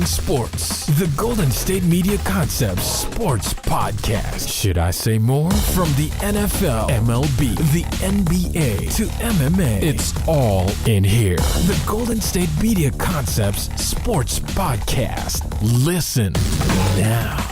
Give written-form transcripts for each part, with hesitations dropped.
Sports, the Golden State Media Concepts Sports Podcast. Should I say more? From the NFL, MLB, the NBA to MMA, it's all in here. The Golden State Media Concepts Sports Podcast. Listen now.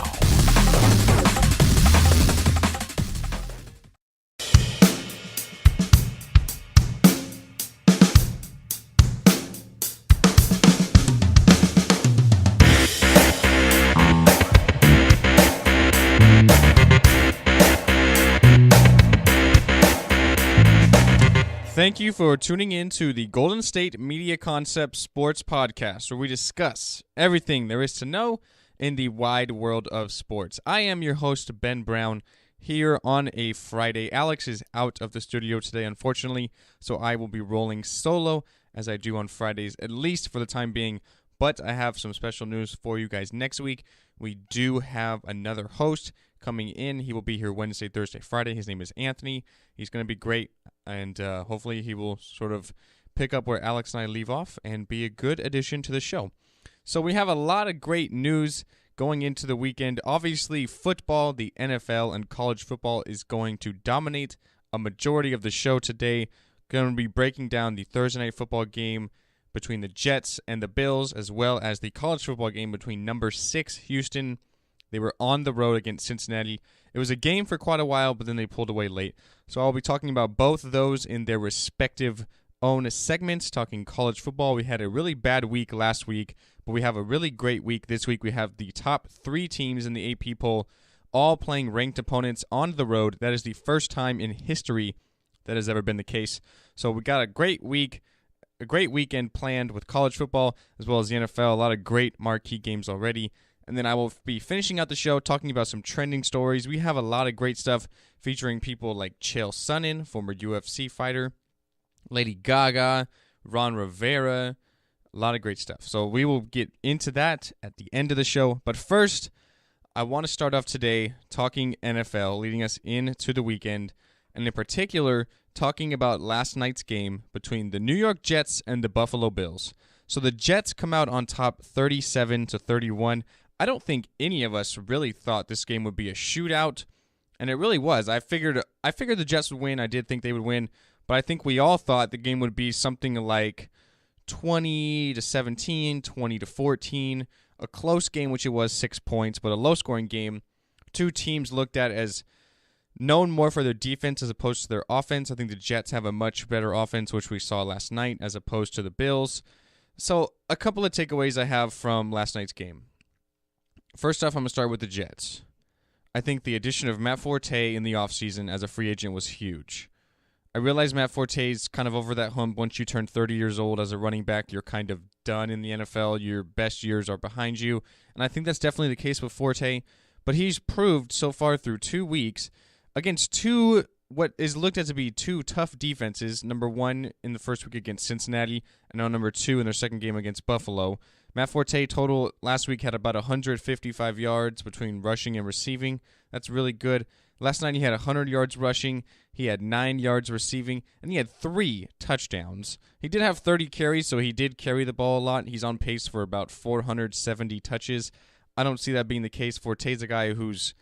Thank you for tuning in to the Golden State Media Concepts Sports Podcast, where we discuss everything there is to know in the wide world of sports. I am your host, Ben Brown, here on a Friday. Alex is out of the studio today, unfortunately, so I will be rolling solo, as I do on Fridays, at least for the time being. But I have some special news for you guys next week. We do have another host coming in. He will be here Wednesday, Thursday, Friday. His name is Anthony. He's going to be great, and hopefully he will sort of pick up where Alex and I leave off and be a good addition to the show. So we have a lot of great news going into the weekend. Obviously, football, the NFL, and college football is going to dominate a majority of the show today. Going to be breaking down the Thursday night football game between the Jets and the Bills, as well as the college football game between number 6 Houston. They were on the road against Cincinnati. It was a game for quite a while, but then they pulled away late. So I'll be talking about both of those in their respective own segments. Talking college football, we had a really bad week last week, but we have a really great week this week. We have the top 3 teams in the AP poll all playing ranked opponents on the road. That is the first time in history that has ever been the case. So we got a great week. A great weekend planned with college football as well as the NFL. A lot of great marquee games already. And then I will be finishing out the show talking about some trending stories. We have a lot of great stuff featuring people like Chael Sonnen, former UFC fighter, Lady Gaga, Rivera, a lot of great stuff. So we will get into that at the end of the show. But first, I want to start off today talking NFL, leading us into the weekend, and in particular, talking about last night's game between the New York Jets and the Buffalo Bills. So the Jets come out on top 37-31. I don't think any of us really thought this game would be a shootout, and it really was. I figured the Jets would win. I did think they would win, but I think we all thought the game would be something like 20-17, 20-14, a close game, which it was 6 points, but a low-scoring game. Two teams looked at as known more for their defense as opposed to their offense. I think the Jets have a much better offense, which we saw last night, as opposed to the Bills. So a couple of takeaways I have from last night's game. First off, I'm going to start with the Jets. I think the addition of Matt Forte in the offseason as a free agent was huge. I realize Matt Forte is kind of over that hump. Once you turn 30 years old as a running back, you're kind of done in the NFL. Your best years are behind you. And I think that's definitely the case with Forte. But he's proved so far through 2 weeks against what is looked at to be 2 tough defenses, number 1 in the first week against Cincinnati, and now number 2 in their second game against Buffalo. Matt Forte total last week had about 155 yards between rushing and receiving. That's really good. Last night he had 100 yards rushing, he had 9 yards receiving, and he had 3 touchdowns. He did have 30 carries, so he did carry the ball a lot. He's on pace for about 470 touches. I don't see that being the case. Forte's a guy who's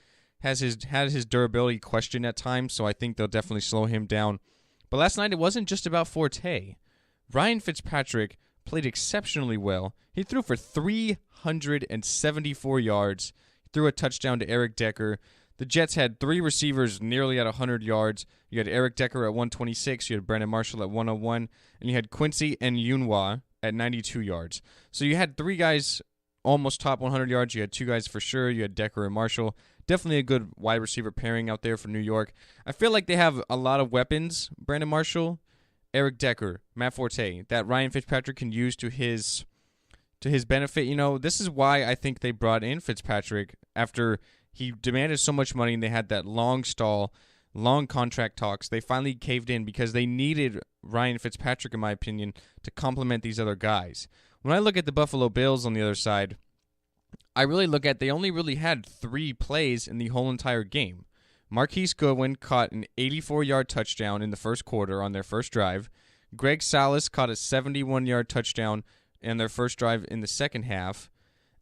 had his durability questioned at times, so I think they'll definitely slow him down. But last night it wasn't just about Forte. Ryan Fitzpatrick played exceptionally well. He threw for 374 yards, threw a touchdown to Eric Decker. The Jets had 3 receivers nearly at 100 yards. You had Eric Decker at 126, you had Brandon Marshall at 101, and you had Quincy and Yunwa at 92 yards. So you had 3 guys almost top 100 yards. You had 2 guys for sure. You had Decker and Marshall. Definitely a good wide receiver pairing out there for New York. I feel like they have a lot of weapons. Brandon Marshall, Eric Decker, Matt Forte, that Ryan Fitzpatrick can use to his benefit. You know, this is why I think they brought in Fitzpatrick after he demanded so much money and they had that long stall, long contract talks. They finally caved in because they needed Ryan Fitzpatrick, in my opinion, to complement these other guys. When I look at the Buffalo Bills on the other side, I really look at they only really had 3 plays in the whole entire game. Marquise Goodwin caught an 84-yard touchdown in the first quarter on their first drive. Greg Salas caught a 71-yard touchdown in their first drive in the second half.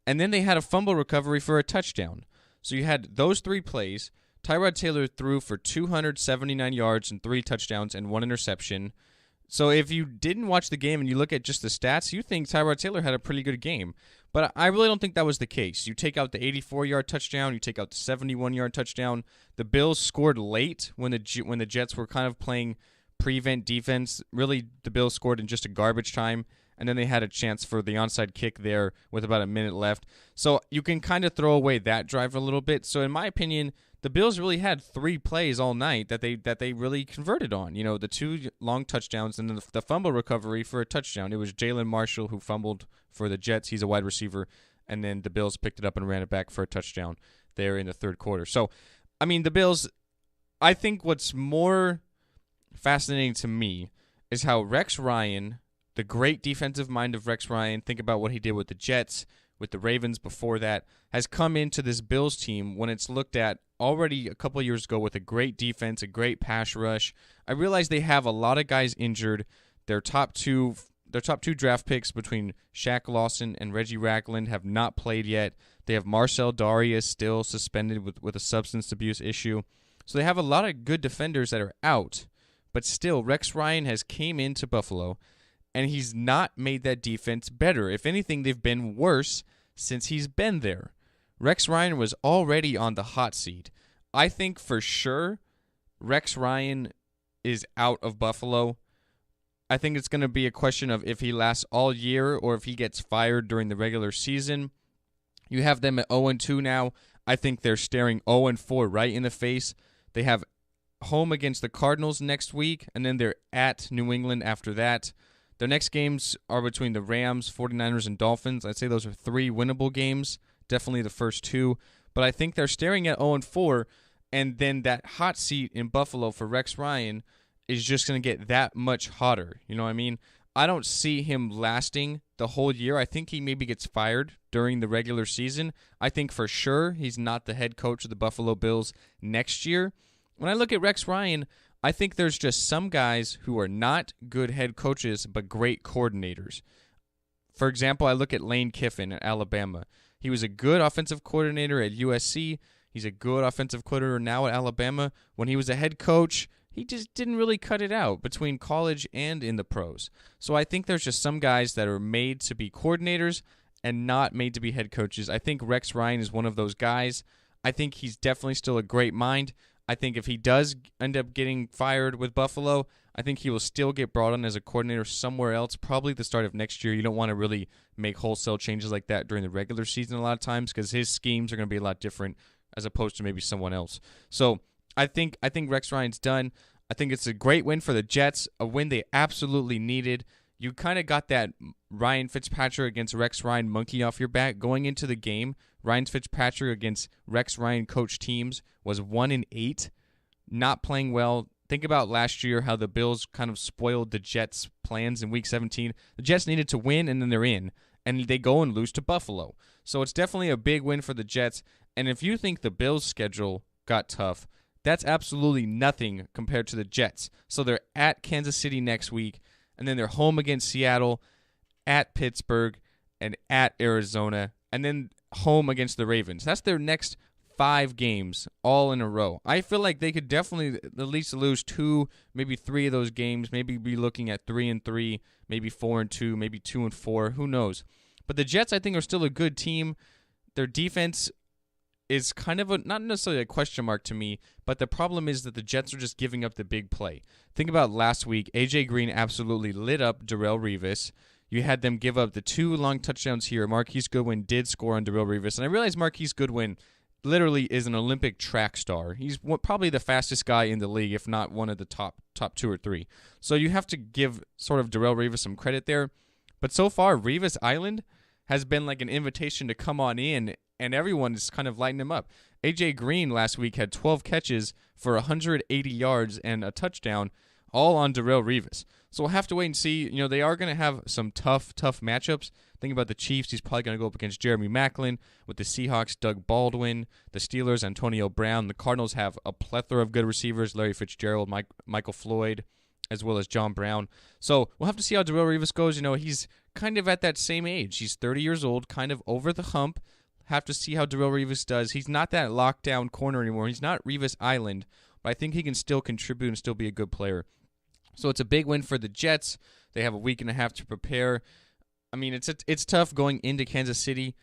And then they had a fumble recovery for a touchdown. So you had those 3 plays. Tyrod Taylor threw for 279 yards and 3 touchdowns and 1 interception. So if you didn't watch the game and you look at just the stats, you think Tyrod Taylor had a pretty good game. But I really don't think that was the case. You take out the 84-yard touchdown, you take out the 71-yard touchdown. The Bills scored late when the Jets were kind of playing prevent defense. Really, the Bills scored in just a garbage time, and then they had a chance for the onside kick there with about a minute left. So you can kind of throw away that drive a little bit. So in my opinion, the Bills really had 3 plays all night that they really converted on. You know, the 2 long touchdowns and then the fumble recovery for a touchdown. It was Jalen Marshall who fumbled for the Jets. He's a wide receiver. And then the Bills picked it up and ran it back for a touchdown there in the third quarter. So, I mean, the Bills, I think what's more fascinating to me is how Rex Ryan, the great defensive mind of Rex Ryan, think about what he did with the Jets, with the Ravens before that, has come into this Bills team when it's looked at already a couple of years ago with a great defense, a great pass rush. I realize they have a lot of guys injured. Their top two draft picks between Shaq Lawson and Reggie Ragland have not played yet. They have Marcel Darius still suspended with a substance abuse issue. So they have a lot of good defenders that are out. But still, Rex Ryan has came into Buffalo, and he's not made that defense better. If anything, they've been worse since he's been there. Rex Ryan was already on the hot seat. I think for sure Rex Ryan is out of Buffalo. I think it's going to be a question of if he lasts all year or if he gets fired during the regular season. You have them at 0-2 now. I think they're staring 0-4 right in the face. They have home against the Cardinals next week, and then they're at New England after that. Their next games are between the Rams, 49ers, and Dolphins. I'd say those are 3 winnable games, definitely the first 2. But I think they're staring at 0-4, and then that hot seat in Buffalo for Rex Ryan is just going to get that much hotter. You know what I mean? I don't see him lasting the whole year. I think he maybe gets fired during the regular season. I think for sure he's not the head coach of the Buffalo Bills next year. When I look at Rex Ryan, I think there's just some guys who are not good head coaches but great coordinators. For example, I look at Lane Kiffin at Alabama. He was a good offensive coordinator at USC. He's a good offensive coordinator now at Alabama. When he was a head coach, he just didn't really cut it out between college and in the pros. So I think there's just some guys that are made to be coordinators and not made to be head coaches. I think Rex Ryan is one of those guys. I think he's definitely still a great mind. I think if he does end up getting fired with Buffalo, I think he will still get brought on as a coordinator somewhere else, probably the start of next year. You don't want to really make wholesale changes like that during the regular season a lot of times because his schemes are going to be a lot different as opposed to maybe someone else. So I think Rex Ryan's done. I think it's a great win for the Jets, a win they absolutely needed. You kind of got that Ryan Fitzpatrick against Rex Ryan monkey off your back going into the game. Ryan Fitzpatrick against Rex Ryan coach teams was 1-8, not playing well. Think about last year how the Bills kind of spoiled the Jets' plans in Week 17. The Jets needed to win, and then they're in, and they go and lose to Buffalo. So it's definitely a big win for the Jets. And if you think the Bills' schedule got tough, that's absolutely nothing compared to the Jets. So they're at Kansas City next week, and then they're home against Seattle, at Pittsburgh, and at Arizona, and then home against the Ravens. That's their next 5 games all in a row. I feel like they could definitely at least lose 2, maybe 3 of those games, maybe be looking at 3-3, maybe 4-2, maybe 2-4, who knows. But the Jets, I think, are still a good team. Their defense is kind of not necessarily a question mark to me, but the problem is that the Jets are just giving up the big play. Think about last week. A.J. Green absolutely lit up Darrelle Revis. You had them give up the 2 long touchdowns here. Marquise Goodwin did score on Darrelle Revis, and I realize Marquise Goodwin literally is an Olympic track star. He's probably the fastest guy in the league, if not one of the top 2 or 3. So you have to give sort of Darrelle Revis some credit there. But so far, Revis Island has been like an invitation to come on in, and everyone is kind of lighting him up. A.J. Green last week had 12 catches for 180 yards and a touchdown, all on Darrelle Revis. So we'll have to wait and see. You know, they are going to have some tough matchups. Think about the Chiefs. He's probably going to go up against Jeremy Maclin. With the Seahawks, Doug Baldwin. The Steelers, Antonio Brown. The Cardinals have a plethora of good receivers. Larry Fitzgerald, Michael Floyd, as well as John Brown. So we'll have to see how Darrelle Revis goes. You know, he's kind of at that same age. He's 30 years old, kind of over the hump. Have to see how Darrelle Revis does. He's not that lockdown corner anymore. He's not Revis Island, but I think he can still contribute and still be a good player. So it's a big win for the Jets. They have a week and a half to prepare. I mean, it's tough going into Kansas City,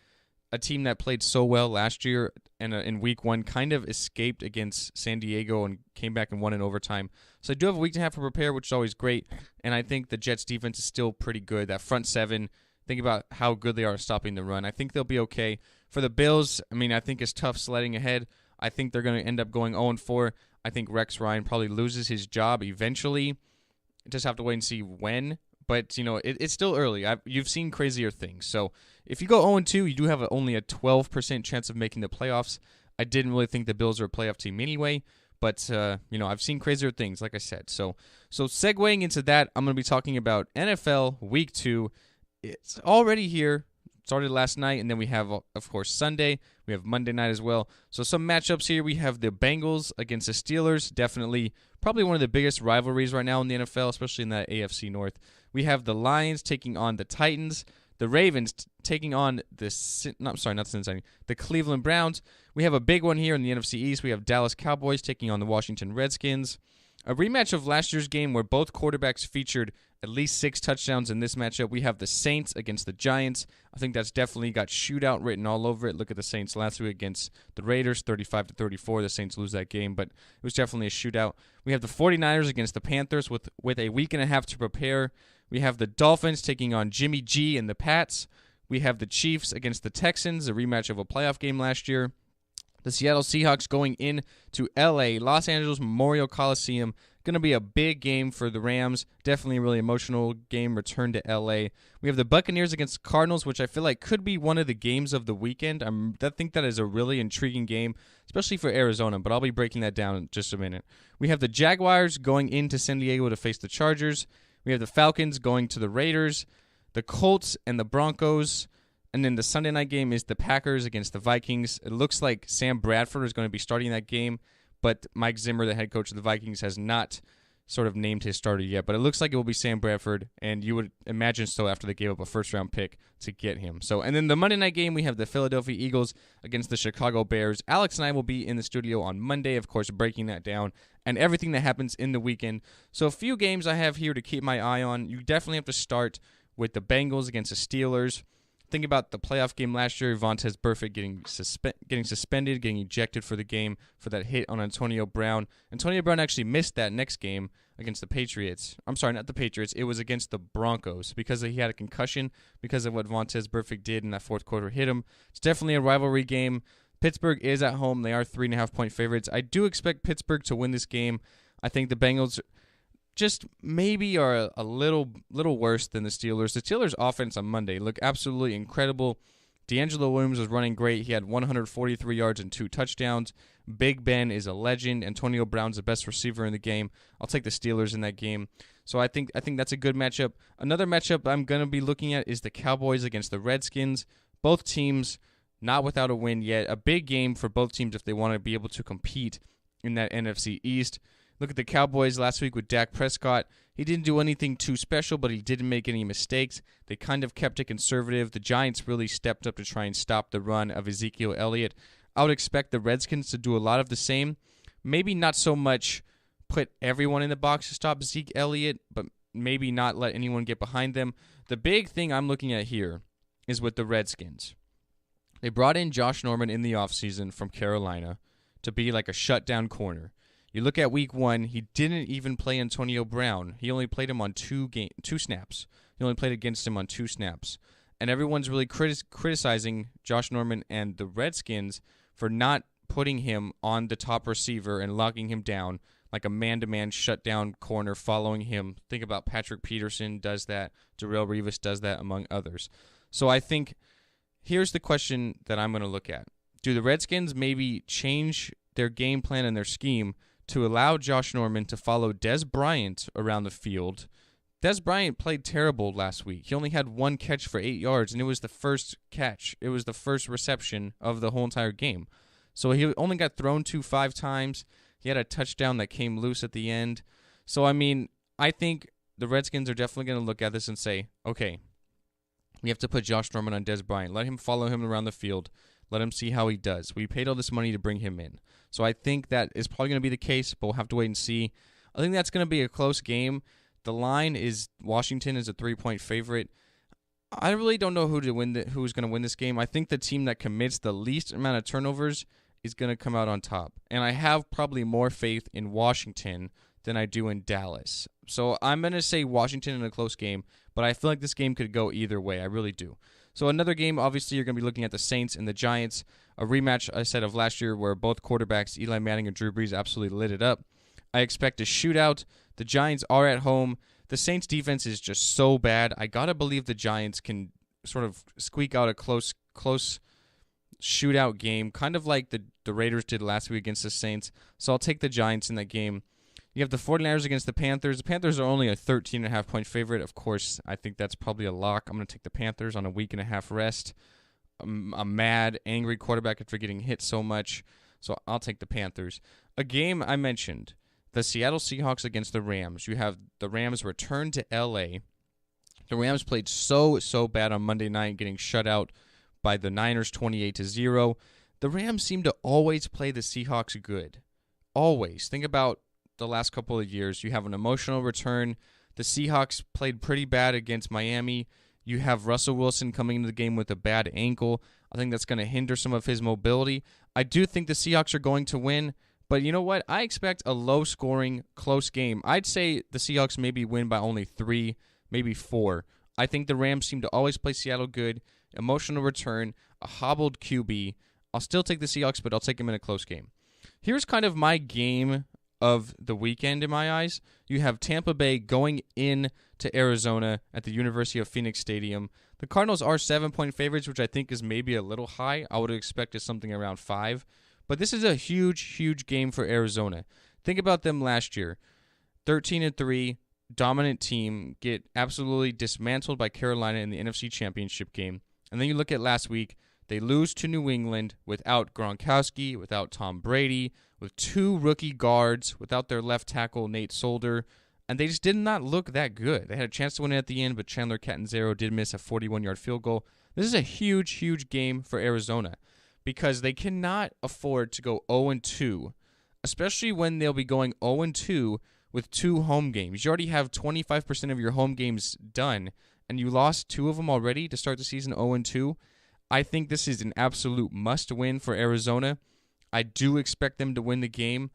a team that played so well last year and in week one kind of escaped against San Diego and came back and won in overtime. So I do have a week and a half to prepare, which is always great. And I think the Jets defense is still pretty good. That front seven, think about how good they are at stopping the run. I think they'll be okay. For the Bills, I mean, I think it's tough sledding ahead. I think they're going to end up going 0-4. I think Rex Ryan probably loses his job eventually. Just have to wait and see when. But, it's still early. You've seen crazier things. So if you go 0-2, you do have only a 12% chance of making the playoffs. I didn't really think the Bills are a playoff team anyway. But, I've seen crazier things, like I said. So segueing into that, I'm going to be talking about NFL Week 2. It's already here. Started last night, and then we have, of course, Sunday. We have Monday night as well. So some matchups here. We have the Bengals against the Steelers. Definitely probably one of the biggest rivalries right now in the NFL, especially in that AFC North. We have the Lions taking on the Titans. The Ravens taking on the Cleveland Browns. We have a big one here in the NFC East. We have Dallas Cowboys taking on the Washington Redskins. A rematch of last year's game where both quarterbacks featured at least 6 touchdowns in this matchup. We have the Saints against the Giants. I think that's definitely got shootout written all over it. Look at the Saints last week against the Raiders, 35-34. The Saints lose that game, but it was definitely a shootout. We have the 49ers against the Panthers with a week and a half to prepare. We have the Dolphins taking on Jimmy G and the Pats. We have the Chiefs against the Texans, a rematch of a playoff game last year. The Seattle Seahawks going in to L.A., Los Angeles Memorial Coliseum. Going to be a big game for the Rams. Definitely a really emotional game, return to L.A. We have the Buccaneers against the Cardinals, which I feel like could be one of the games of the weekend. I think that is a really intriguing game, especially for Arizona, but I'll be breaking that down in just a minute. We have the Jaguars going into San Diego to face the Chargers. We have the Falcons going to the Raiders, the Colts and the Broncos. And then the Sunday night game is the Packers against the Vikings. It looks like Sam Bradford is going to be starting that game, but Mike Zimmer, the head coach of the Vikings, has not sort of named his starter yet. But it looks like it will be Sam Bradford, and you would imagine so after they gave up a first-round pick to get him. And then the Monday night game, we have the Philadelphia Eagles against the Chicago Bears. Alex and I will be in the studio on Monday, of course, breaking that down and everything that happens in the weekend. So a few games I have here to keep my eye on. You definitely have to start with the Bengals against the Steelers. Think about the playoff game last year, Vontaze Burfict getting suspended, getting ejected for the game for that hit on Antonio Brown. Antonio Brown actually missed that next game against the Patriots. I'm sorry, not the Patriots. It was against the Broncos because he had a concussion because of what Vontaze Burfict did in that fourth quarter hit him. It's definitely a rivalry game. Pittsburgh is at home. They are 3.5-point favorites. I do expect Pittsburgh to win this game. I think the Bengals just maybe are a little worse than the Steelers. The Steelers' offense on Monday looked absolutely incredible. D'Angelo Williams was running great. He had 143 yards and 2 touchdowns. Big Ben is a legend. Antonio Brown's the best receiver in the game. I'll take the Steelers in that game. So I think that's a good matchup. Another matchup I'm going to be looking at is the Cowboys against the Redskins. Both teams not without a win yet. A big game for both teams if they want to be able to compete in that NFC East. Look at the Cowboys last week with Dak Prescott. He didn't do anything too special, but he didn't make any mistakes. They kind of kept it conservative. The Giants really stepped up to try and stop the run of Ezekiel Elliott. I would expect the Redskins to do a lot of the same. Maybe not so much put everyone in the box to stop Zeke Elliott, but maybe not let anyone get behind them. The big thing I'm looking at here is with the Redskins. They brought in Josh Norman in the offseason from Carolina to be like a shutdown corner. You look at week 1, he didn't even play Antonio Brown. He only played him on 2 snaps. He only played against him on 2 snaps. And everyone's really criticizing Josh Norman and the Redskins for not putting him on the top receiver and locking him down like a man-to-man shutdown corner following him. Think about Patrick Peterson does that. Darrelle Revis does that, among others. So I think here's the question that I'm going to look at. Do the Redskins maybe change their game plan and their scheme to allow Josh Norman to follow Dez Bryant around the field? Dez Bryant played terrible last week. He only had 1 catch for 8 yards, and it was the first catch. It was the first reception of the whole entire game. So he only got thrown to 5 times. He had a touchdown that came loose at the end. So, I mean, I think the Redskins are definitely going to look at this and say, okay, We have to put Josh Norman on Des Bryant. Let him follow him around the field. Let him see how he does. We paid all this money to bring him in. So I think that is probably going to be the case, but we'll have to wait and see. I think that's going to be a close game. The line is Washington is a 3-point favorite. I really don't know who's going to win this game. I think the team that commits the least amount of turnovers is going to come out on top. And I have probably more faith in Washington than I do in Dallas. So I'm going to say Washington in a close game, but I feel like this game could go either way. I really do. So another game, obviously, you're going to be looking at the Saints and the Giants, a rematch, I said, of last year where both quarterbacks, Eli Manning and Drew Brees, absolutely lit it up. I expect a shootout. The Giants are at home. The Saints' defense is just so bad. I got to believe the Giants can sort of squeak out a close shootout game, kind of like the Raiders did last week against the Saints. So I'll take the Giants in that game. You have the 49ers against the Panthers. The Panthers are only a 13.5-point favorite. Of course, I think that's probably a lock. I'm going to take the Panthers on a week-and-a-half rest. A mad, angry quarterback after getting hit so much. So I'll take the Panthers. A game I mentioned, the Seattle Seahawks against the Rams. You have the Rams return to L.A. The Rams played so bad on Monday night, getting shut out by the Niners 28-0. The Rams seem to always play the Seahawks good. Always. Think about the last couple of years. You have an emotional return. The Seahawks played pretty bad against Miami. You have Russell Wilson coming into the game with a bad ankle. I think that's going to hinder some of his mobility. I do think the Seahawks are going to win, but you know what? I expect a low-scoring, close game. I'd say the Seahawks maybe win by only 3, maybe 4. I think the Rams seem to always play Seattle good. Emotional return, a hobbled QB. I'll still take the Seahawks, but I'll take them in a close game. Here's kind of my game of the weekend in my eyes. You have Tampa Bay going in to Arizona at the University of Phoenix Stadium. The Cardinals are 7-point favorites, which I think is maybe a little high. I would have expected something around 5. But this is a huge game for Arizona. Think about them last year. 13-3, dominant team, get absolutely dismantled by Carolina in the NFC Championship game. And then you look at last week, they lose to New England without Gronkowski, without Tom Brady, with 2 rookie guards, without their left tackle, Nate Solder, and they just did not look that good. They had a chance to win it at the end, but Chandler Catanzaro did miss a 41-yard field goal. This is a huge game for Arizona because they cannot afford to go 0-2, especially when they'll be going 0-2 with 2 home games. You already have 25% of your home games done, and you lost 2 of them already to start the season 0-2. I think this is an absolute must-win for Arizona. I do expect them to win the game,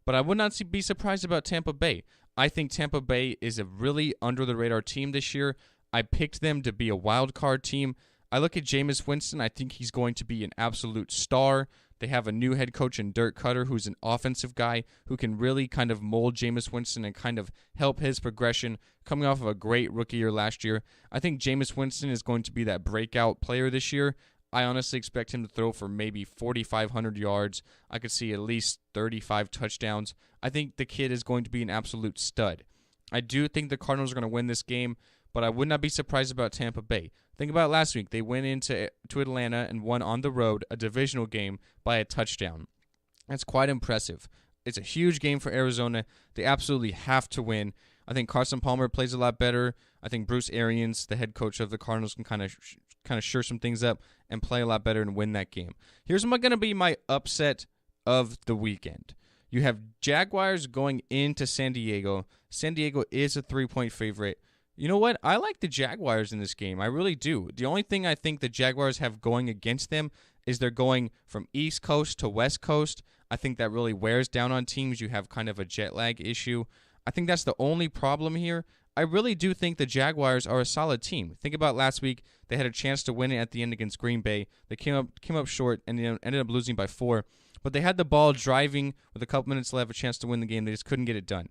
but I would not be surprised about Tampa Bay. I think Tampa Bay is a really under-the-radar team this year. I picked them to be a wild card team. I look at Jameis Winston. I think he's going to be an absolute star. They have a new head coach in Dirk Cutter, who's an offensive guy who can really kind of mold Jameis Winston and kind of help his progression coming off of a great rookie year last year. I think Jameis Winston is going to be that breakout player this year. I honestly expect him to throw for maybe 4,500 yards. I could see at least 35 touchdowns. I think the kid is going to be an absolute stud. I do think the Cardinals are going to win this game, but I would not be surprised about Tampa Bay. Think about last week. They went into Atlanta and won on the road a divisional game by a touchdown. That's quite impressive. It's a huge game for Arizona. They absolutely have to win. I think Carson Palmer plays a lot better. I think Bruce Arians, the head coach of the Cardinals, can kind of shore some things up and play a lot better and win that game. Here's going to be my upset of the weekend. You have Jaguars going into San Diego. San Diego is a 3-point favorite. You know what? I like the Jaguars in this game. I really do. The only thing I think the Jaguars have going against them is they're going from East Coast to West Coast. I think that really wears down on teams. You have kind of a jet lag issue. I think that's the only problem here. I really do think the Jaguars are a solid team. Think about last week. They had a chance to win it at the end against Green Bay. They came up short and ended up losing by 4. But they had the ball driving with a couple minutes left, a chance to win the game. They just couldn't get it done.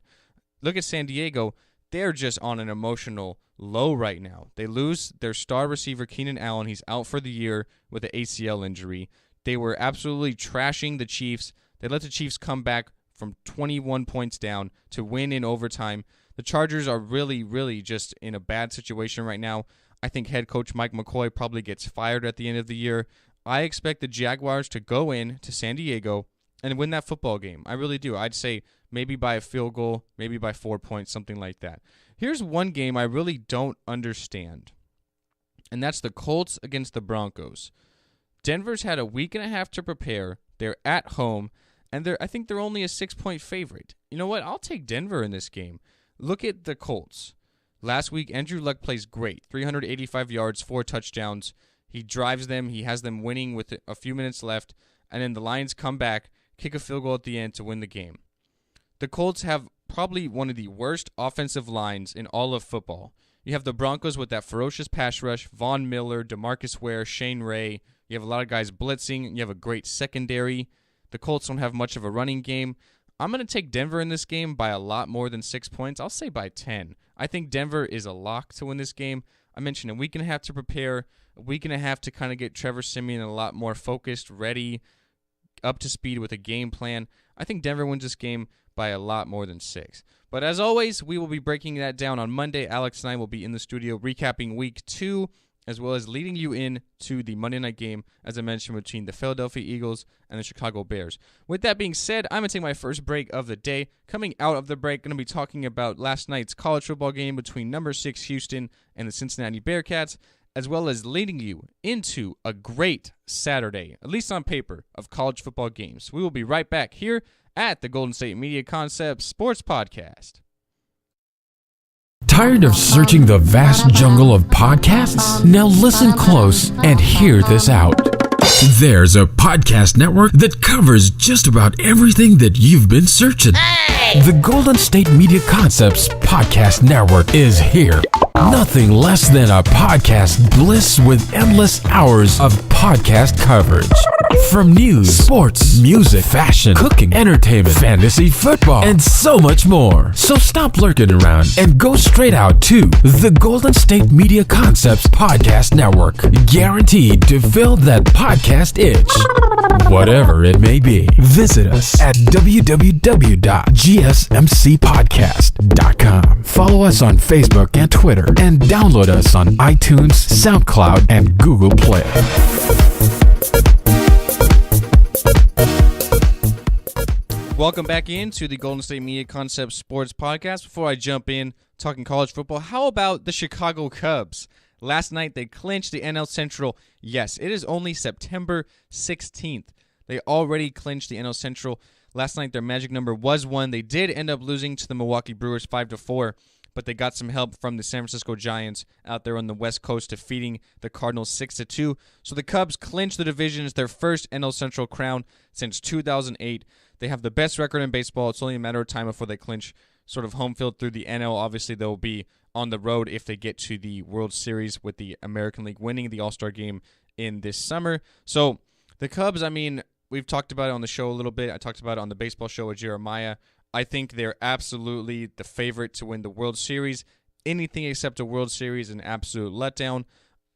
Look at San Diego. They're just on an emotional low right now. They lose their star receiver, Keenan Allen. He's out for the year with an ACL injury. They were absolutely trashing the Chiefs. They let the Chiefs come back from 21 points down to win in overtime. The Chargers are really just in a bad situation right now. I think head coach Mike McCoy probably gets fired at the end of the year. I expect the Jaguars to go in to San Diego and win that football game. I really do. I'd say maybe by a field goal, maybe by 4 points, something like that. Here's one game I really don't understand. and that's the Colts against the Broncos. Denver's had a week and a half to prepare. They're at home, and I think they're only a 6-point favorite. You know what? I'll take Denver in this game. Look at the Colts. Last week, Andrew Luck plays great. 385 yards, 4 touchdowns. He drives them. He has them winning with a few minutes left, and then the Lions come back, kick a field goal at the end to win the game. The Colts have probably one of the worst offensive lines in all of football. You have the Broncos with that ferocious pass rush, Von Miller, DeMarcus Ware, Shane Ray. You have a lot of guys blitzing. You have a great secondary. The Colts don't have much of a running game. I'm going to take Denver in this game by a lot more than 6 points. I'll say by 10. I think Denver is a lock to win this game. I mentioned a week and a half to prepare, a week and a half to kind of get Trevor Siemian a lot more focused, ready, up to speed with a game plan. I think Denver wins this game by a lot more than 6. But as always, we will be breaking that down on Monday. Alex and I will be in the studio recapping week 2, as well as leading you in to the Monday night game, as I mentioned, between the Philadelphia Eagles and the Chicago Bears. With that being said, I'm going to take my first break of the day. Coming out of the break, going to be talking about last night's college football game between number 6 Houston and the Cincinnati Bearcats, as well as leading you into a great Saturday, at least on paper, of college football games. We will be right back here at the Golden State Media Concepts Sports Podcast. Tired of searching the vast jungle of podcasts? Now listen close and hear this out. There's a podcast network that covers just about everything that you've been searching. Hey! The Golden State Media Concepts Podcast Network is here. Nothing less than a podcast bliss with endless hours of podcast coverage. From news, sports, music, fashion, cooking, entertainment, fantasy, football, and so much more. So stop lurking around and go straight out to the Golden State Media Concepts Podcast Network. Guaranteed to fill that podcast itch. Whatever it may be. Visit us at www.gsmcpodcast.com. Follow us on Facebook and Twitter, and download us on iTunes, SoundCloud, and Google Play. Welcome back into the Golden State Media Concepts Sports Podcast. Before I jump in talking college football, how about the Chicago Cubs? Last night they clinched the NL Central. Yes, it is only September 16th. They already clinched the NL Central. Last night their magic number was 1. They did end up losing to the Milwaukee Brewers 5-4, but they got some help from the San Francisco Giants out there on the West Coast, defeating the Cardinals 6-2. So the Cubs clinched the division. It's their first NL Central crown since 2008. They have the best record in baseball. It's only a matter of time before they clinch sort of home field through the NL. Obviously, they'll be on the road if they get to the World Series, with the American League winning the All-Star game in this summer. So the Cubs, I mean, we've talked about it on the show a little bit. I talked about it on the baseball show with Jeremiah. I think they're absolutely the favorite to win the World Series. Anything except a World Series, an absolute letdown.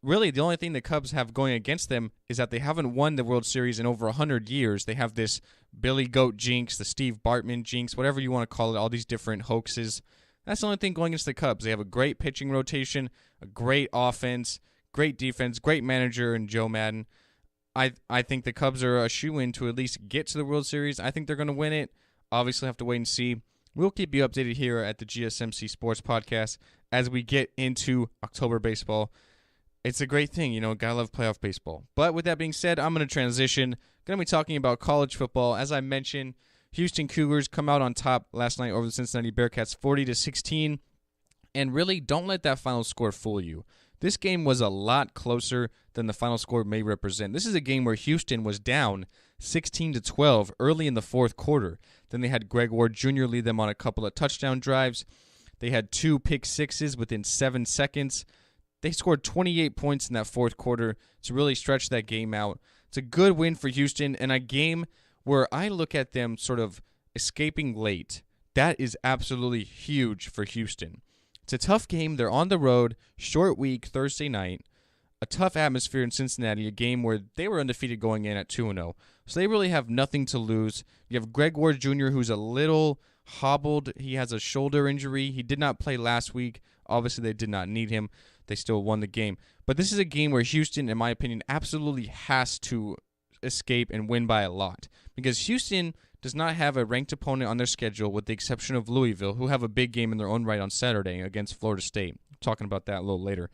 Really, the only thing the Cubs have going against them is that they haven't won the World Series in over 100 years. They have this Billy Goat jinx, the Steve Bartman jinx, whatever you want to call it, all these different hoaxes. That's the only thing going against the Cubs. They have a great pitching rotation, a great offense, great defense, great manager in Joe Madden. I think the Cubs are a shoo-in to at least get to the World Series. I think they're going to win it. Obviously, have to wait and see. We'll keep you updated here at the GSMC Sports Podcast as we get into October baseball. It's a great thing, gotta love playoff baseball. But with that being said, I'm going to transition. Going to be talking about college football. As I mentioned, Houston Cougars come out on top last night over the Cincinnati Bearcats 40-16. And really, don't let that final score fool you. This game was a lot closer than the final score may represent. This is a game where Houston was down 16-12 early in the fourth quarter. Then they had Greg Ward Jr. lead them on a couple of touchdown drives. They had 2 pick sixes within 7 seconds. They scored 28 points in that fourth quarter to really stretch that game out. It's a good win for Houston, and a game where I look at them sort of escaping late. That is absolutely huge for Houston. It's a tough game. They're on the road, short week, Thursday night. A tough atmosphere in Cincinnati, a game where they were undefeated going in at 2-0. So they really have nothing to lose. You have Greg Ward Jr., who's a little hobbled. He has a shoulder injury. He did not play last week. Obviously, they did not need him. They still won the game. But this is a game where Houston, in my opinion, absolutely has to escape and win by a lot. Because Houston does not have a ranked opponent on their schedule, with the exception of Louisville, who have a big game in their own right on Saturday against Florida State. I'm talking about that a little later.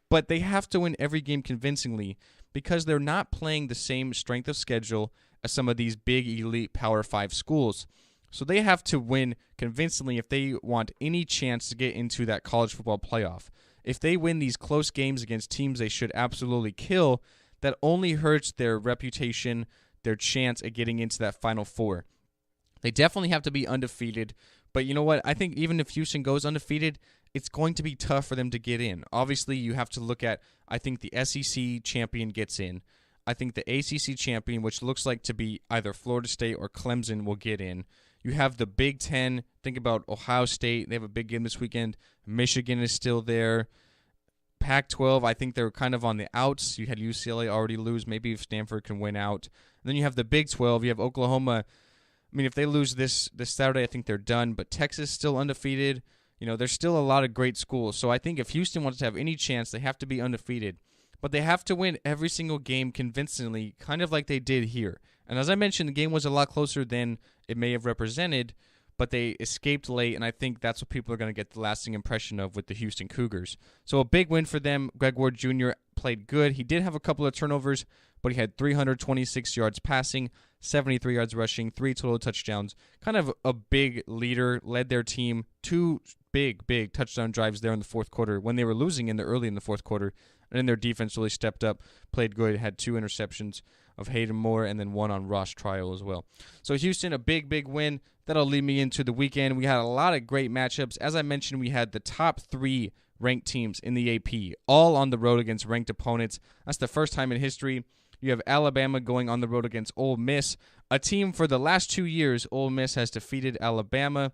but they have to win every game convincingly because they're not playing the same strength of schedule as some of these big elite Power 5 schools. So they have to win convincingly if they want any chance to get into that college football playoff. If they win these close games against teams they should absolutely kill, that only hurts their reputation, their chance at getting into that Final Four. They definitely have to be undefeated, but you know what? I think even if Houston goes undefeated, it's going to be tough for them to get in. Obviously, you have to look at, I think the SEC champion gets in. I think the ACC champion, which looks like to be either Florida State or Clemson, will get in. You have the Big Ten. Think about Ohio State. They have a big game this weekend. Michigan is still there. Pac-12, I think they're kind of on the outs. You had UCLA already lose. Maybe if Stanford can win out. And then you have the Big 12. You have Oklahoma. I mean, if they lose this Saturday, I think they're done. But Texas still undefeated. You know, there's still a lot of great schools. So I think if Houston wants to have any chance, they have to be undefeated. But they have to win every single game convincingly, kind of like they did here. And as I mentioned, the game was a lot closer than it may have represented, but they escaped late, and I think that's what people are going to get the lasting impression of with the Houston Cougars. So a big win for them. Greg Ward Jr. played good. He did have a couple of turnovers, but he had 326 yards passing, 73 yards rushing, 3 total touchdowns. Kind of a big leader, led their team. 2 big touchdown drives there in the fourth quarter when they were losing early in the fourth quarter. And then their defense really stepped up, played good, had 2 interceptions of Hayden Moore and then 1 on Ross Trial as well. So Houston, a big win. That'll lead me into the weekend. We had a lot of great matchups. As I mentioned, we had the top 3 ranked teams in the AP, all on the road against ranked opponents. That's the first time in history. You have Alabama going on the road against Ole Miss, a team for the last 2 years. Ole Miss has defeated Alabama.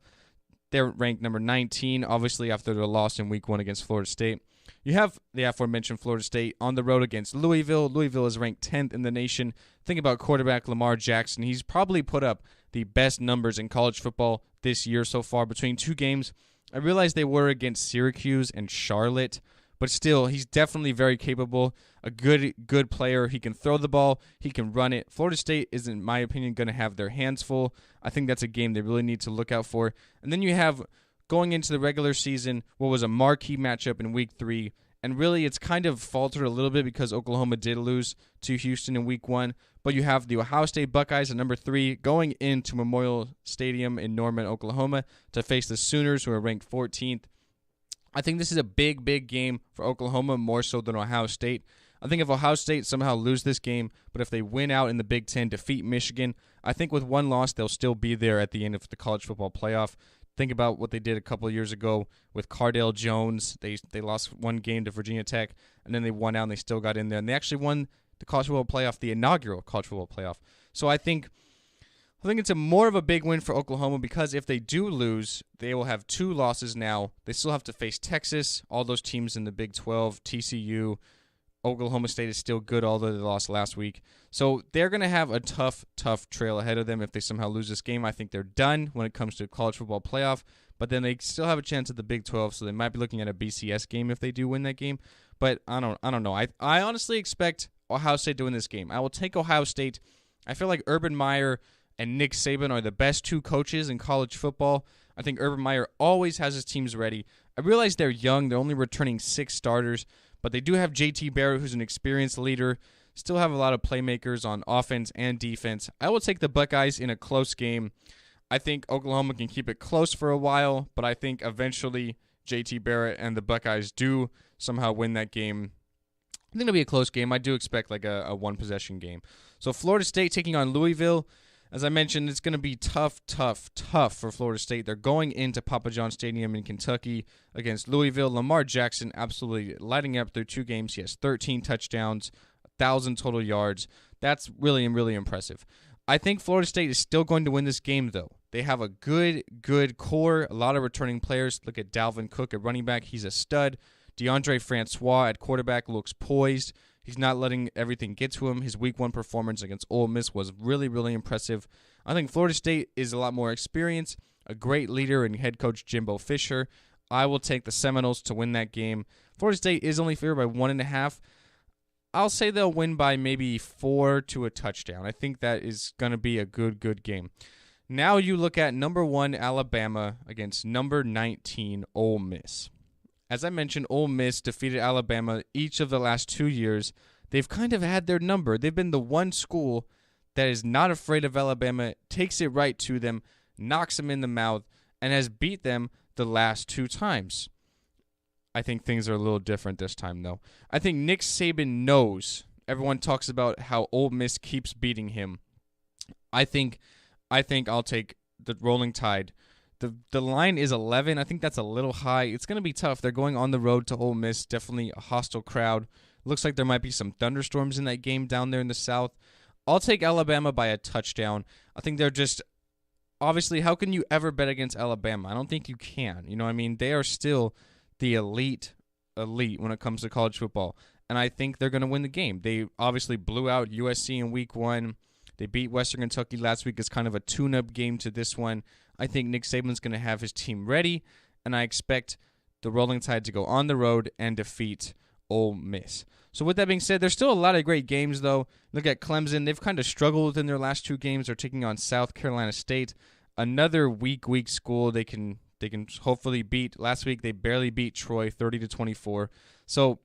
They're ranked number 19, obviously after their loss in week 1 against Florida State. You have the aforementioned Florida State on the road against Louisville. Louisville is ranked 10th in the nation. Think about quarterback Lamar Jackson. He's probably put up the best numbers in college football this year so far between 2 games. I realize they were against Syracuse and Charlotte, but still, he's definitely very capable, a good player. He can throw the ball, he can run it. Florida State is, in my opinion, going to have their hands full. I think that's a game they really need to look out for. And then you have, going into the regular season, what was a marquee matchup in Week 3, and really it's kind of faltered a little bit because Oklahoma did lose to Houston in Week 1, but you have the Ohio State Buckeyes at number 3 going into Memorial Stadium in Norman, Oklahoma to face the Sooners, who are ranked 14th. I think this is a big game for Oklahoma, more so than Ohio State. I think if Ohio State somehow lose this game, but if they win out in the Big Ten, defeat Michigan, I think with 1 loss, they'll still be there at the end of the college football playoff. Think about what they did a couple of years ago with Cardale Jones. They lost 1 game to Virginia Tech, and then they won out, and they still got in there. And they actually won the college football playoff, the inaugural college football playoff. So I think it's a more of a big win for Oklahoma because if they do lose, they will have 2 losses now. They still have to face Texas, all those teams in the Big 12, TCU. Oklahoma State is still good, although they lost last week. So they're going to have a tough trail ahead of them if they somehow lose this game. I think they're done when it comes to college football playoff, but then they still have a chance at the Big 12, so they might be looking at a BCS game if they do win that game. But I don't know. I honestly expect Ohio State to win this game. I will take Ohio State. I feel like Urban Meyer and Nick Saban are the best 2 coaches in college football. I think Urban Meyer always has his teams ready. I realize they're young. They're only returning 6 starters, but they do have J.T. Barrett, who's an experienced leader. Still have a lot of playmakers on offense and defense. I will take the Buckeyes in a close game. I think Oklahoma can keep it close for a while, but I think eventually J.T. Barrett and the Buckeyes do somehow win that game. I think it'll be a close game. I do expect like a 1-possession game. So Florida State taking on Louisville. As I mentioned, it's going to be tough for Florida State. They're going into Papa John Stadium in Kentucky against Louisville. Lamar Jackson absolutely lighting up through 2 games. He has 13 touchdowns, 1,000 total yards. That's really impressive. I think Florida State is still going to win this game, though. They have a good core, a lot of returning players. Look at Dalvin Cook at running back. He's a stud. DeAndre Francois at quarterback looks poised. He's not letting everything get to him. His Week 1 performance against Ole Miss was really impressive. I think Florida State is a lot more experienced, a great leader in head coach Jimbo Fisher. I will take the Seminoles to win that game. Florida State is only favored by 1.5. I'll say they'll win by maybe 4 to a touchdown. I think that is going to be a good game. Now you look at number 1 Alabama against number 19 Ole Miss. as I mentioned, Ole Miss defeated Alabama each of the last 2 years. They've kind of had their number. They've been the one school that is not afraid of Alabama, takes it right to them, knocks them in the mouth, and has beat them the last 2 times. I think things are a little different this time, though. I think Nick Saban knows. Everyone talks about how Ole Miss keeps beating him. I think I'll take the Rolling Tide. The line is 11. I think that's a little high. It's going to be tough. They're going on the road to Ole Miss. Definitely a hostile crowd. Looks like there might be some thunderstorms in that game down there in the South. I'll take Alabama by a touchdown. I think they're just... Obviously, how can you ever bet against Alabama? I don't think you can. You know what I mean? They are still the elite when it comes to college football. And I think they're going to win the game. They obviously blew out USC in week 1. They beat Western Kentucky last week as kind of a tune-up game to this one. I think Nick Saban's going to have his team ready, and I expect the Rolling Tide to go on the road and defeat Ole Miss. So with that being said, there's still a lot of great games, though. Look at Clemson. They've kind of struggled in their last 2 games. They're taking on South Carolina State, another weak school they can hopefully beat. Last week they barely beat Troy 30-24. So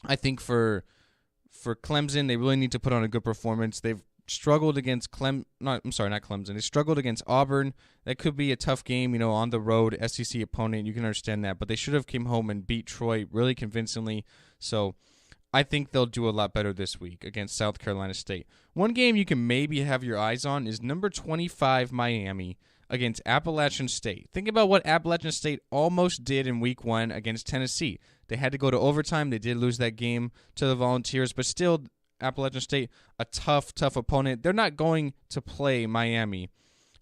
I think for Clemson, they really need to put on a good performance. They've struggled against not Clemson. They struggled against Auburn. That could be a tough game, on the road, SEC opponent. You can understand that, but they should have came home and beat Troy really convincingly. So I think they'll do a lot better this week against South Carolina State. One game you can maybe have your eyes on is number 25 Miami against Appalachian State. Think about what Appalachian State almost did in week 1 against Tennessee. They had to go to overtime. They did lose that game to the Volunteers, but still Appalachian State, a tough opponent. They're not going to play Miami,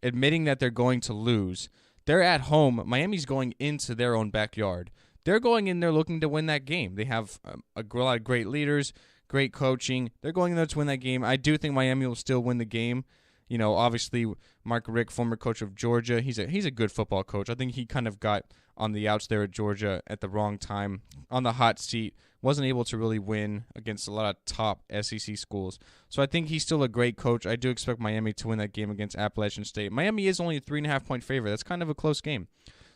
admitting that they're going to lose. They're at home. Miami's going into their own backyard. They're going in there looking to win that game. They have a lot of great leaders, great coaching. They're going in there to win that game. I do think Miami will still win the game. Obviously, Mark Richt, former coach of Georgia, he's a good football coach. I think he kind of got on the outs there at Georgia at the wrong time, on the hot seat, wasn't able to really win against a lot of top SEC schools. So I think he's still a great coach. I do expect Miami to win that game against Appalachian State. Miami is only a 3.5-point favorite. That's kind of a close game.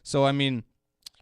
So,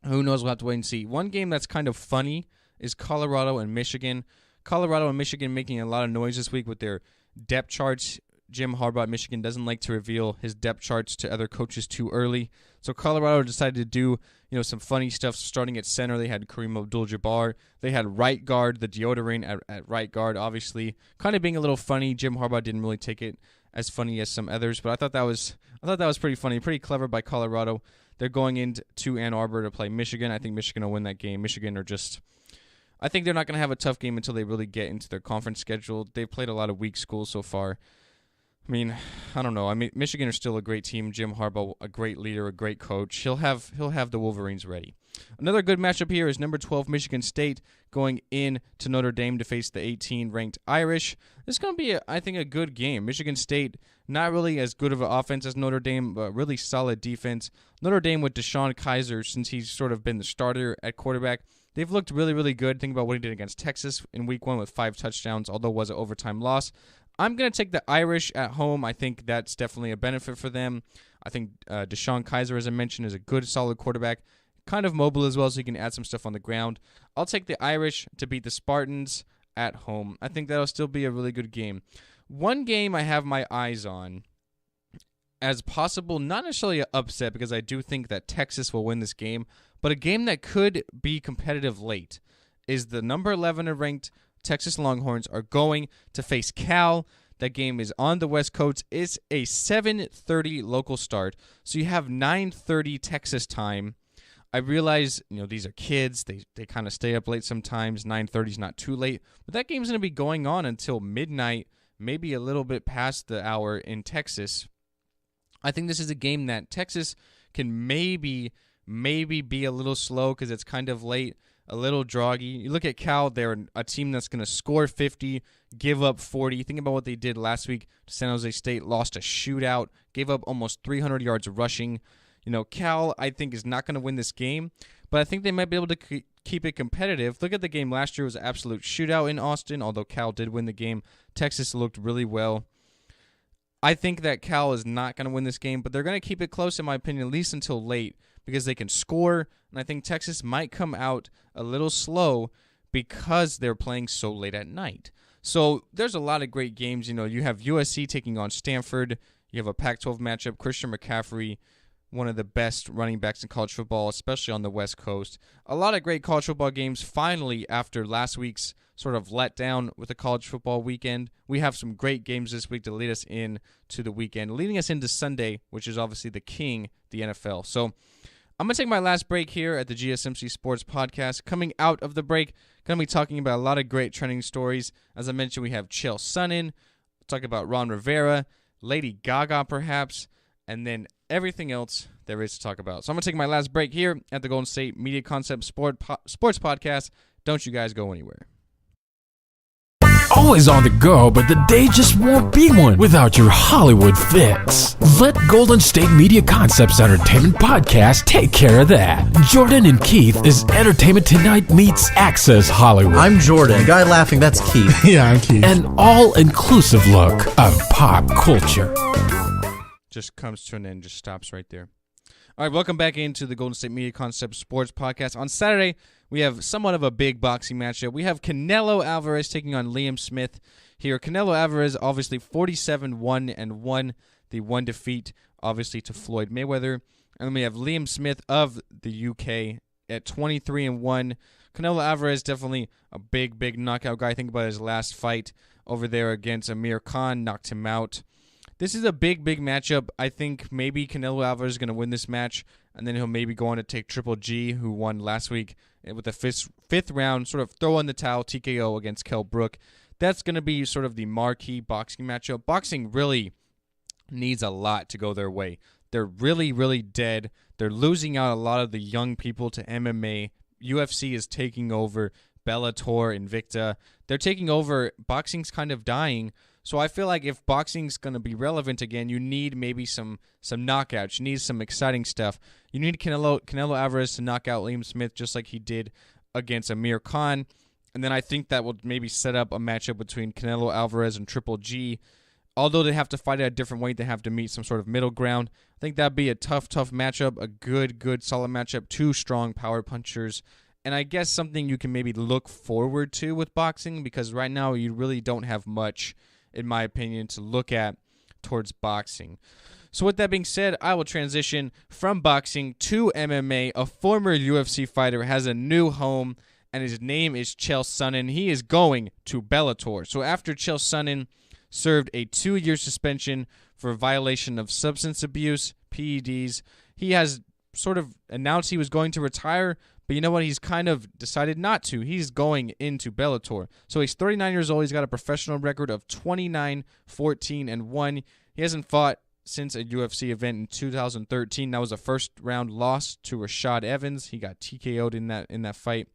who knows? We'll have to wait and see. One game that's kind of funny is Colorado and Michigan. Colorado and Michigan making a lot of noise this week with their depth charts. Jim Harbaugh at Michigan doesn't like to reveal his depth charts to other coaches too early. So Colorado decided to do, some funny stuff starting at center. They had Kareem Abdul-Jabbar. They had right guard, the deodorant at right guard, obviously. Kind of being a little funny. Jim Harbaugh didn't really take it as funny as some others, but I thought that was pretty funny, pretty clever by Colorado. They're going into Ann Arbor to play Michigan. I think Michigan will win that game. Michigan I think they're not going to have a tough game until they really get into their conference schedule. They've played a lot of weak schools so far. I don't know. Michigan are still a great team. Jim Harbaugh, a great leader, a great coach. He'll have the Wolverines ready. Another good matchup here is number 12 Michigan State going in to Notre Dame to face the 18-ranked Irish. This is going to be, I think, a good game. Michigan State, not really as good of an offense as Notre Dame, but really solid defense. Notre Dame with Deshaun Kaiser, since he's sort of been the starter at quarterback, they've looked really, really good. Think about what he did against Texas in week 1 with 5 touchdowns, although it was an overtime loss. I'm going to take the Irish at home. I think that's definitely a benefit for them. I think Deshaun Kaiser, as I mentioned, is a good, solid quarterback. Kind of mobile as well, so he can add some stuff on the ground. I'll take the Irish to beat the Spartans at home. I think that'll still be a really good game. One game I have my eyes on as possible, not necessarily an upset, because I do think that Texas will win this game, but a game that could be competitive late is the number 11 ranked Texas Longhorns are going to face Cal. That game is on the West Coast. It's a 7:30 local start, so you have 9:30 Texas time. I realize, these are kids. They kind of stay up late sometimes. 9:30 is not too late, but that game's going to be going on until midnight, maybe a little bit past the hour in Texas. I think this is a game that Texas can maybe be a little slow because it's kind of late. A little droggy. You look at Cal, they're a team that's going to score 50, give up 40. Think about what they did last week. San Jose State lost a shootout, gave up almost 300 yards rushing. Cal, I think, is not going to win this game, but I think they might be able to keep it competitive. Look at the game last year. It was an absolute shootout in Austin, although Cal did win the game. Texas looked really well. I think that Cal is not going to win this game, but they're going to keep it close, in my opinion, at least until late, because they can score, and I think Texas might come out a little slow because they're playing so late at night. So there's a lot of great games. You have USC taking on Stanford. You have a Pac-12 matchup. Christian McCaffrey, one of the best running backs in college football, especially on the West Coast. A lot of great college football games. Finally, after last week's sort of letdown with the college football weekend, we have some great games this week to lead us into the weekend, leading us into Sunday, which is obviously the king, the NFL. So I'm going to take my last break here at the GSMC Sports Podcast. Coming out of the break, going to be talking about a lot of great trending stories. As I mentioned, we have Chael Sonnen. We'll talk about Rivera, Lady Gaga perhaps, and then everything else there is to talk about. So I'm going to take my last break here at the Golden State Media Concept Sports Podcast. Don't you guys go anywhere. Always on the go, but the day just won't be one without your Hollywood fix. Let Golden State Media Concepts Entertainment Podcast take care of that. Jordan and Keith is Entertainment Tonight meets Access Hollywood. I'm Jordan. The guy laughing, that's Keith. Yeah, I'm Keith. An all-inclusive look of pop culture. Just comes to an end, just stops right there. All right, welcome back into the Golden State Media Concept Sports Podcast. On Saturday, we have somewhat of a big boxing matchup. We have Canelo Alvarez taking on Liam Smith here. Canelo Alvarez, obviously 47-1-1, the one defeat, obviously, to Floyd Mayweather. And then we have Liam Smith of the UK at 23-1. Canelo Alvarez, definitely a big knockout guy. Think about his last fight over there against Amir Khan, knocked him out. This is a big matchup. I think maybe Canelo Alvarez is going to win this match, and then he'll maybe go on to take Triple G, who won last week with the fifth round, sort of throw in the towel, TKO against Kell Brook. That's going to be sort of the marquee boxing matchup. Boxing really needs a lot to go their way. They're really dead. They're losing out a lot of the young people to MMA. UFC is taking over. Bellator, Invicta, they're taking over. Boxing's kind of dying. So I feel like if boxing's going to be relevant again, you need maybe some knockouts. You need some exciting stuff. You need Canelo Alvarez to knock out Liam Smith just like he did against Amir Khan. And then I think that will maybe set up a matchup between Canelo Alvarez and Triple G. Although they have to fight at a different weight, they have to meet some sort of middle ground. I think that'd be a tough matchup, a good, solid matchup. Two strong power punchers. And I guess something you can maybe look forward to with boxing, because right now you really don't have much, in my opinion, to look at towards boxing. So with that being said, I will transition from boxing to MMA. A former UFC fighter has a new home, and his name is Chael Sonnen. He is going to Bellator. So after Chael Sonnen served a 2-year suspension for violation of substance abuse, PEDs, he has sort of announced he was going to retire. But you know what? He's kind of decided not to. He's going into Bellator. So he's 39 years old. He's got a professional record of 29-14-1. He hasn't fought since a UFC event in 2013. That was a first-round loss to Rashad Evans. He got TKO'd in that fight.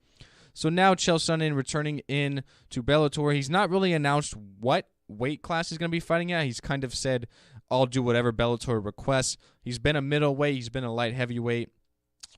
So now Chael Sonnen returning in to Bellator. He's not really announced what weight class he's going to be fighting at. He's kind of said, I'll do whatever Bellator requests. He's been a middleweight. He's been a light heavyweight.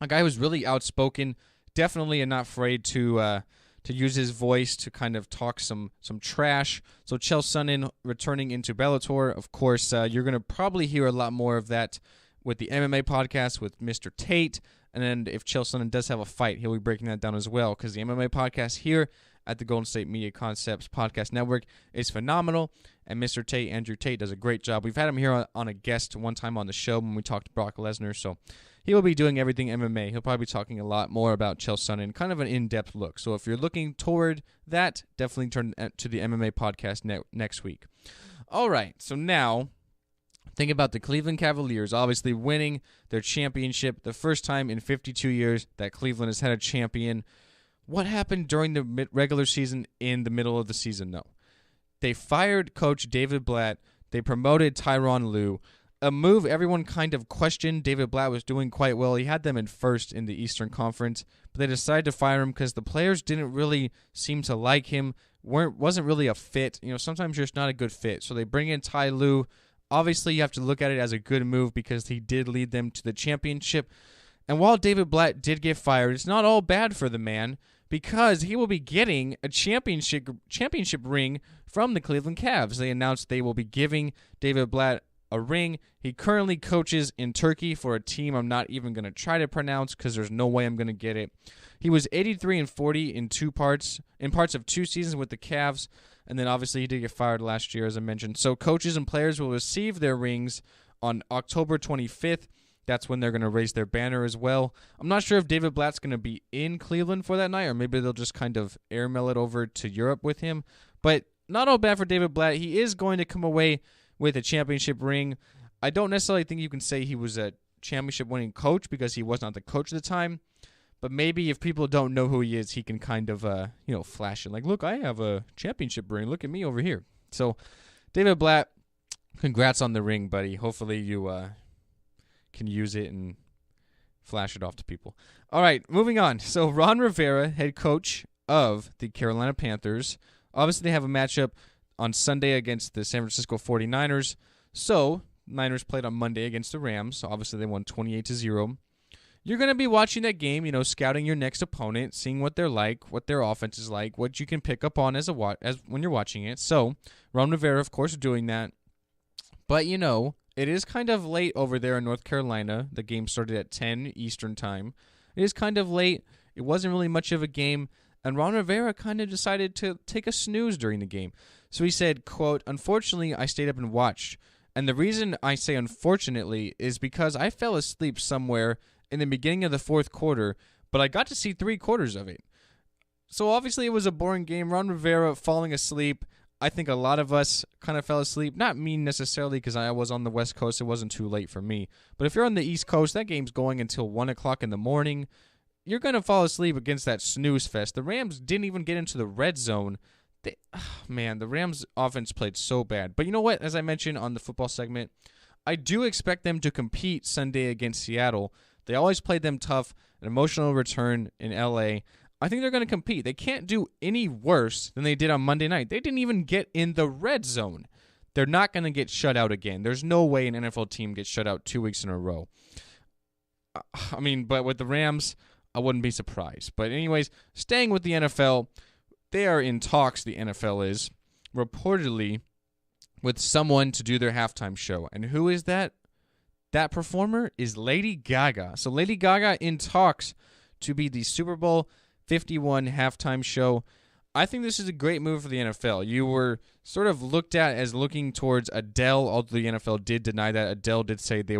A guy who's really outspoken, definitely not afraid to use his voice to kind of talk some trash. So Chael Sonnen returning into Bellator. Of course, you're going to probably hear a lot more of that with the MMA podcast with Mr. Tate. And then if Chael Sonnen does have a fight, he'll be breaking that down as well, because the MMA podcast here at the Golden State Media Concepts Podcast Network is phenomenal. And Mr. Tate, Andrew Tate, does a great job. We've had him here on a guest one time on the show when we talked to Brock Lesnar. So he will be doing everything MMA. He'll probably be talking a lot more about Chael Sonnen, kind of an in-depth look. So if you're looking toward that, definitely turn to the MMA podcast next week. All right, so now think about the Cleveland Cavaliers obviously winning their championship, the first time in 52 years that Cleveland has had a champion. What happened during the regular season in the middle of the season, though? They fired Coach David Blatt. They promoted Tyronn Lue. A move everyone kind of questioned. David Blatt was doing quite well. He had them in first in the Eastern Conference, but they decided to fire him because the players didn't really seem to like him. Wasn't really a fit. Sometimes you're just not a good fit. So they bring in Ty Lue. Obviously, you have to look at it as a good move because he did lead them to the championship. And while David Blatt did get fired, it's not all bad for the man, because he will be getting a championship ring from the Cleveland Cavs. They announced they will be giving David Blatt a ring. He currently coaches in Turkey for a team I'm not even going to try to pronounce because there's no way I'm going to get it. He was 83-40 in parts of 2 seasons with the Cavs, and then obviously he did get fired last year, as I mentioned. So coaches and players will receive their rings on October 25th. That's when they're going to raise their banner as well. I'm not sure if David Blatt's going to be in Cleveland for that night, or maybe they'll just kind of airmail it over to Europe with him. But not all bad for David Blatt. He is going to come away with a championship ring. I don't necessarily think you can say he was a championship-winning coach because he was not the coach at the time. But maybe if people don't know who he is, he can kind of, flash it. Like, look, I have a championship ring. Look at me over here. So, David Blatt, congrats on the ring, buddy. Hopefully you can use it and flash it off to people. All right, moving on. So Ron Rivera, head coach of the Carolina Panthers. Obviously, they have a matchup on Sunday against the San Francisco 49ers. So Niners played on Monday against the Rams. So obviously, they won 28-0. You're going to be watching that game, scouting your next opponent, seeing what they're like, what their offense is like, what you can pick up on as when you're watching it. So Ron Rivera, of course, is doing that. But, it is kind of late over there in North Carolina. The game started at 10 Eastern time. It is kind of late. It wasn't really much of a game. And Ron Rivera kind of decided to take a snooze during the game. So he said, quote, "Unfortunately, I stayed up and watched. And the reason I say unfortunately is because I fell asleep somewhere in the beginning of the fourth quarter, but I got to see 3 quarters of it." So obviously it was a boring game. Ron Rivera falling asleep. I think a lot of us kind of fell asleep. Not me necessarily because I was on the West Coast. It wasn't too late for me. But if you're on the East Coast, that game's going until 1 o'clock in the morning. You're going to fall asleep against that snooze fest. The Rams didn't even get into the red zone. The Rams offense played so bad. But you know what? As I mentioned on the football segment, I do expect them to compete Sunday against Seattle. They always played them tough. An emotional return in L.A. I think they're going to compete. They can't do any worse than they did on Monday night. They didn't even get in the red zone. They're not going to get shut out again. There's no way an NFL team gets shut out 2 weeks in a row. But with the Rams, I wouldn't be surprised. But anyways, staying with the NFL, they are in talks, the NFL is, reportedly with someone to do their halftime show. And who is that? That performer is Lady Gaga. So Lady Gaga in talks to be the Super Bowl 51 halftime show. I think this is a great move for the NFL. You were sort of looked at as looking towards Adele, although the NFL did deny that. Adele did say they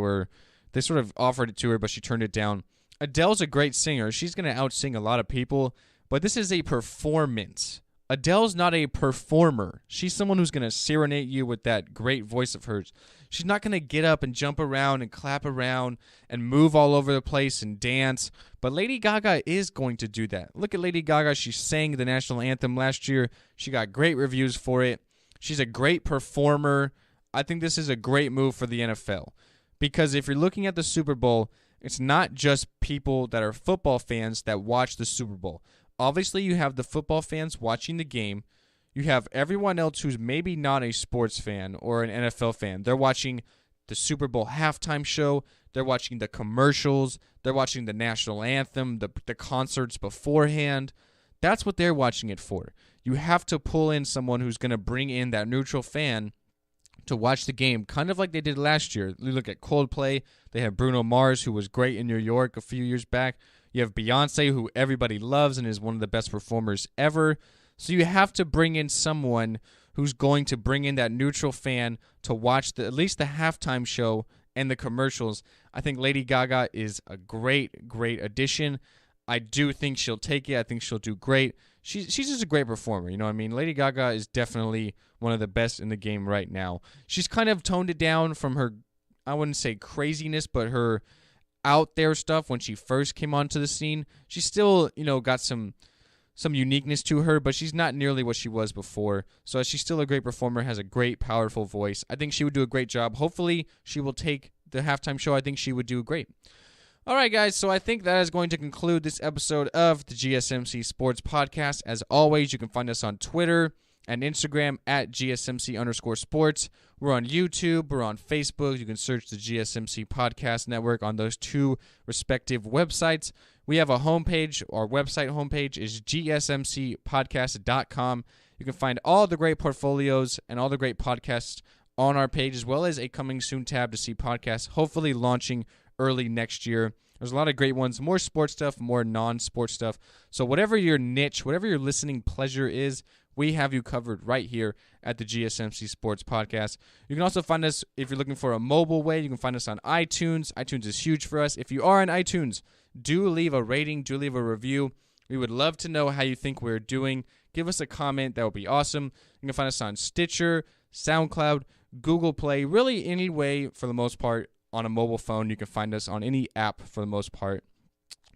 sort of offered it to her, but she turned it down. Adele's a great singer. She's going to out-sing a lot of people, but this is a performance. Adele's not a performer. She's someone who's going to serenade you with that great voice of hers. She's not going to get up and jump around and clap around and move all over the place and dance. But Lady Gaga is going to do that. Look at Lady Gaga. She sang the national anthem last year. She got great reviews for it. She's a great performer. I think this is a great move for the NFL. Because if you're looking at the Super Bowl, it's not just people that are football fans that watch the Super Bowl. Obviously, you have the football fans watching the game. You have everyone else who's maybe not a sports fan or an NFL fan. They're watching the Super Bowl halftime show. They're watching the commercials. They're watching the national anthem, the concerts beforehand. That's what they're watching it for. You have to pull in someone who's going to bring in that neutral fan to watch the game, kind of like they did last year. You look at Coldplay. They have Bruno Mars, who was great in New York a few years back. You have Beyonce, who everybody loves and is one of the best performers ever. So you have to bring in someone who's going to bring in that neutral fan to watch at least the halftime show and the commercials. I think Lady Gaga is a great, great addition. I do think she'll take it. I think she'll do great. She's just a great performer, you know what I mean? Lady Gaga is definitely one of the best in the game right now. She's kind of toned it down from her, I wouldn't say craziness, but her out there stuff when she first came onto the scene. She's still, got some uniqueness to her, but she's not nearly what she was before. So she's still a great performer, has a great, powerful voice. I think she would do a great job. Hopefully, she will take the halftime show. I think she would do great. All right, guys, so I think that is going to conclude this episode of the GSMC Sports Podcast. As always, you can find us on Twitter and Instagram at GSMC_sports. We're on YouTube. We're on Facebook. You can search the GSMC Podcast Network on those 2 respective websites. We have a homepage. Our website homepage is gsmcpodcast.com. You can find all the great portfolios and all the great podcasts on our page, as well as a coming soon tab to see podcasts hopefully launching early next year. There's a lot of great ones, more sports stuff, more non-sports stuff. So whatever your niche, whatever your listening pleasure is, we have you covered right here at the GSMC Sports Podcast. You can also find us, if you're looking for a mobile way, you can find us on iTunes. iTunes is huge for us. If you are on iTunes, do leave a rating, do leave a review. We would love to know how you think we're doing. Give us a comment. That would be awesome. You can find us on Stitcher, SoundCloud, Google Play, really any way for the most part on a mobile phone. You can find us on any app for the most part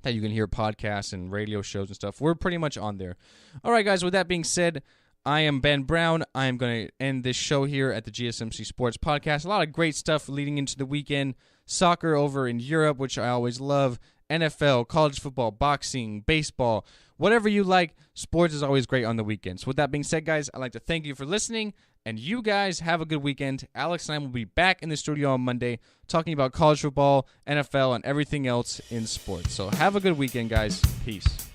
that you can hear podcasts and radio shows and stuff. We're pretty much on there. All right, guys, with that being said, I am Ben Brown. I am going to end this show here at the GSMC Sports Podcast. A lot of great stuff leading into the weekend. Soccer over in Europe, which I always love. NFL, college football, boxing, baseball, whatever you like. Sports is always great on the weekends. With that being said, guys, I'd like to thank you for listening, and you guys have a good weekend. Alex and I will be back in the studio on Monday talking about college football, NFL, and everything else in sports. So have a good weekend, guys. Peace.